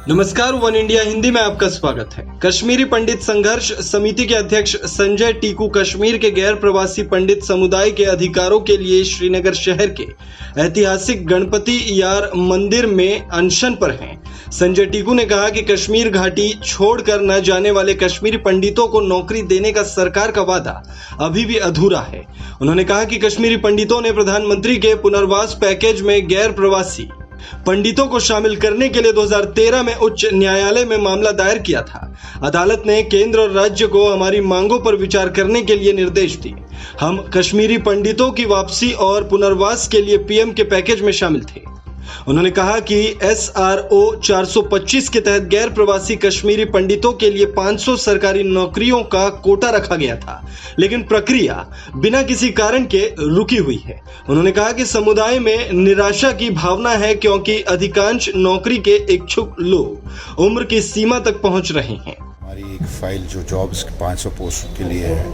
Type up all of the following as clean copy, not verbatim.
नमस्कार, one India Hindi में आपका स्वागत है। कश्मीरी पंडित संघर्ष समिति के अध्यक्ष संजय टीकू कश्मीर के गैर प्रवासी पंडित समुदाय के अधिकारों के लिए श्रीनगर शहर के ऐतिहासिक गणपति यार मंदिर में अनशन पर हैं। संजय टीकू ने कहा कि कश्मीर घाटी छोड़कर न जाने वाले कश्मीरी पंडितों को नौकरी देने का सरकार का वादा अभी भी अधूरा है। उन्होंने कहा कि कश्मीरी पंडितों ने प्रधानमंत्री के पुनर्वास पैकेज में गैर प्रवासी पंडितों को शामिल करने के लिए 2013 में उच्च न्यायालय में मामला दायर किया था। अदालत ने केंद्र और राज्य को हमारी मांगों पर विचार करने के लिए निर्देश दिए। हम कश्मीरी पंडितों की वापसी और पुनर्वास के लिए पीएम के पैकेज में शामिल थे। उन्होंने कहा कि SRO 425 के तहत गैर प्रवासी कश्मीरी पंडितों के लिए 500 सरकारी नौकरियों का कोटा रखा गया था, लेकिन प्रक्रिया बिना किसी कारण के रुकी हुई है। उन्होंने कहा कि समुदाय में निराशा की भावना है क्योंकि अधिकांश नौकरी के इच्छुक लोग उम्र की सीमा तक पहुंच रहे हैं। हमारी एक फाइल जो जॉब्स 500 पोस्ट के लिए है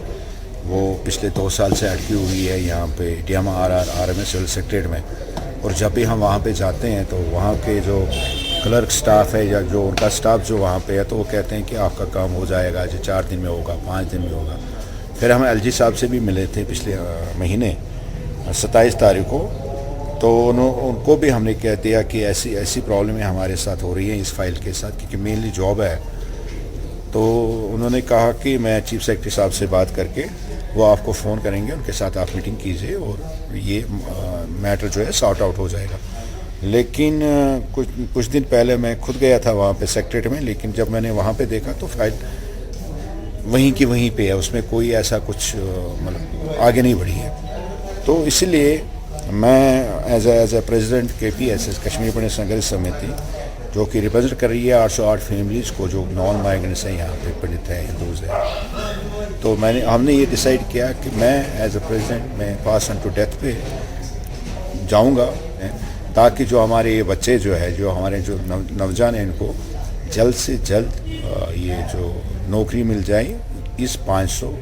वो पिछले 2 साल से अटकी हुई है यहाँ पे DMRR RMS सिविल सेक्रेटरीट में। और जब भी हम वहाँ पे जाते हैं तो वहाँ के जो क्लर्क स्टाफ है या जो उनका स्टाफ जो वहाँ पे है तो वो कहते हैं कि आपका काम हो जाएगा, जो 4 दिन में होगा, 5 दिन में होगा। फिर हम LG साहब से भी मिले थे पिछले महीने 27 तारीख को, तो उनको भी हमने कह दिया कि ऐसी प्रॉब्लमें हमारे साथ हो रही हैं इस फाइल के साथ, क्योंकि मेनली जॉब है। तो उन्होंने कहा कि मैं चीफ सेक्रेटरी साहब से बात करके वो आपको फ़ोन करेंगे, उनके साथ आप मीटिंग कीजिए और ये मैटर जो है सॉर्ट आउट हो जाएगा। लेकिन कुछ दिन पहले मैं खुद गया था वहाँ पे सेक्रेटरी में, लेकिन जब मैंने वहाँ पे देखा तो फाइल वहीं की वहीं पे है, उसमें कोई ऐसा कुछ मतलब आगे नहीं बढ़ी है। तो इसलिए मैं as a president KPSS Kashmir Pandit Sangharsh Samiti जो कि रिप्रेजेंट कर रही है 808 फैमिलीज़ को जो नॉन माइग्रेंट्स हैं यहाँ पे पंडित हैं, हिंदूज हैं, तो हमने ये डिसाइड किया कि मैं एज ए प्रेसिडेंट मैं पास ऑन टू डेथ पे जाऊँगा, ताकि जो हमारे ये बच्चे जो है, जो हमारे जो नवजान हैं, इनको जल्द से जल्द ये जो नौकरी मिल जाए इस 500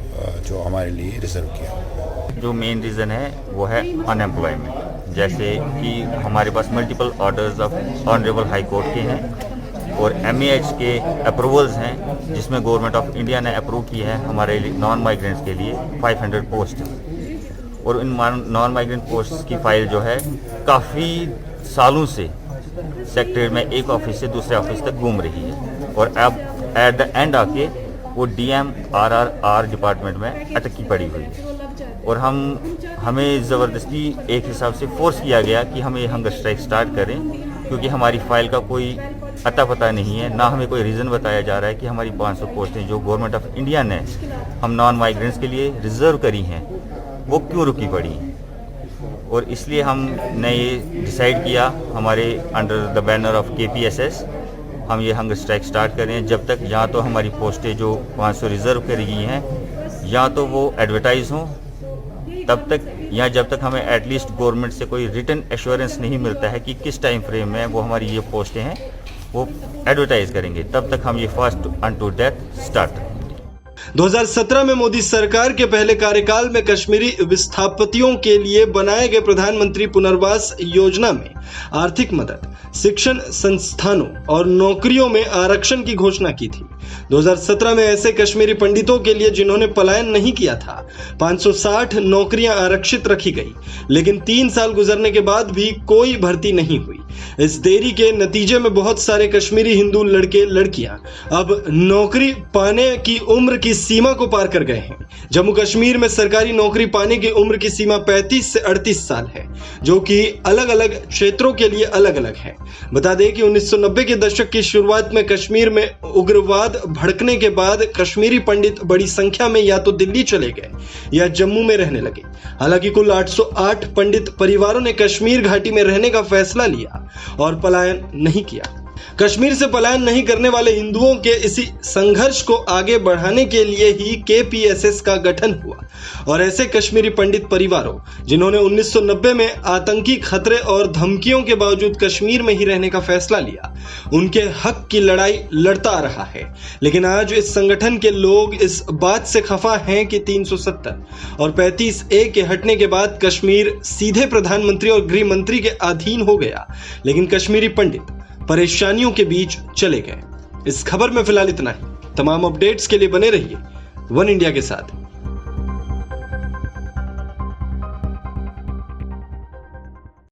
जो हमारे लिए रिजर्व किया। जो मेन रीज़न है वो है अनएम्प्लॉयमेंट। जैसे कि हमारे पास multiple orders of honourable High Court के हैं और MAH के अप्रूवल्स हैं, जिसमें गवर्नमेंट ऑफ इंडिया ने अप्रूव की है हमारे नॉन माइग्रेंट्स के लिए 500 पोस्ट। और इन नॉन माइग्रेंट पोस्ट की फाइल जो है काफ़ी सालों से सेक्रेटरीट में एक ऑफिस से दूसरे ऑफिस तक घूम रही है और अब एट द एंड आके वो DMRR डिपार्टमेंट में अटकी पड़ी हुई है। और हमें ज़बरदस्ती एक हिसाब से फोर्स किया गया कि हम ये हंगर स्ट्राइक स्टार्ट करें, क्योंकि हमारी फ़ाइल का कोई अता पता नहीं है, ना हमें कोई रीज़न बताया जा रहा है कि हमारी 500 पोस्टें जो गवर्नमेंट ऑफ इंडिया ने हम नॉन माइग्रेंट्स के लिए रिज़र्व करी हैं वो क्यों रुकी पड़ी हैं। और इसलिए हमने ये डिसाइड किया हमारे under the banner of KPSS हम ये हंगर स्ट्राइक स्टार्ट करें, जब तक या तो हमारी पोस्टें जो 500 रिज़र्व करी गई हैं या तो वो एडवर्टाइज़ हों तब तक, या जब तक हमें एटलीस्ट गवर्नमेंट से कोई रिटन एश्योरेंस नहीं मिलता है कि किस टाइम फ्रेम में वो हमारी ये पोस्टें हैं वो एडवर्टाइज करेंगे, तब तक हम ये फर्स्ट अनटू डेथ स्टार्ट। 2017 में मोदी सरकार के पहले कार्यकाल में कश्मीरी विस्थापितों के लिए बनाए गए प्रधानमंत्री पुनर्वास योजना में आर्थिक मदद, शिक्षण संस्थानों और नौकरियों में आरक्षण की घोषणा की थी। 2017 में ऐसे कश्मीरी पंडितों के लिए जिन्होंने पलायन नहीं किया था 560 नौकरियां आरक्षित रखी गई, लेकिन 3 साल गुजरने के बाद भी कोई भर्ती नहीं हुई। इस देरी के नतीजे में बहुत सारे कश्मीरी हिंदू लड़के लड़कियां अब नौकरी पाने की उम्र की सीमा को पार कर गए हैं। जम्मू कश्मीर में सरकारी नौकरी पाने की उम्र की सीमा 35 से 38 साल है, जो कि अलग अलग क्षेत्रों के लिए अलग अलग है। बता दें कि 1990 के दशक की शुरुआत में कश्मीर में उग्रवाद भड़कने के बाद कश्मीरी पंडित बड़ी संख्या में या तो दिल्ली चले गए या जम्मू में रहने लगे। हालांकि कुल 808 पंडित परिवारों ने कश्मीर घाटी में रहने का फैसला लिया और पलायन नहीं किया। कश्मीर से पलायन नहीं करने वाले हिंदुओं के इसी संघर्ष को आगे बढ़ाने के लिए ही KPSS का गठन हुआ और ऐसे कश्मीरी पंडित परिवारों जिन्होंने 1990 में आतंकी खतरे और धमकियों के बावजूद कश्मीर में ही रहने का फैसला लिया, उनके हक की लड़ाई लड़ता आ रहा है। लेकिन आज इस संगठन के लोग इस बात से खफा हैं कि 370 और 35A के हटने के बाद कश्मीर सीधे प्रधानमंत्री और गृह मंत्री के अधीन हो गया, लेकिन कश्मीरी पंडित परेशानियों के बीच चले गए। इस खबर में फिलहाल इतना ही। तमाम अपडेट्स के लिए बने रहिए वन इंडिया के साथ।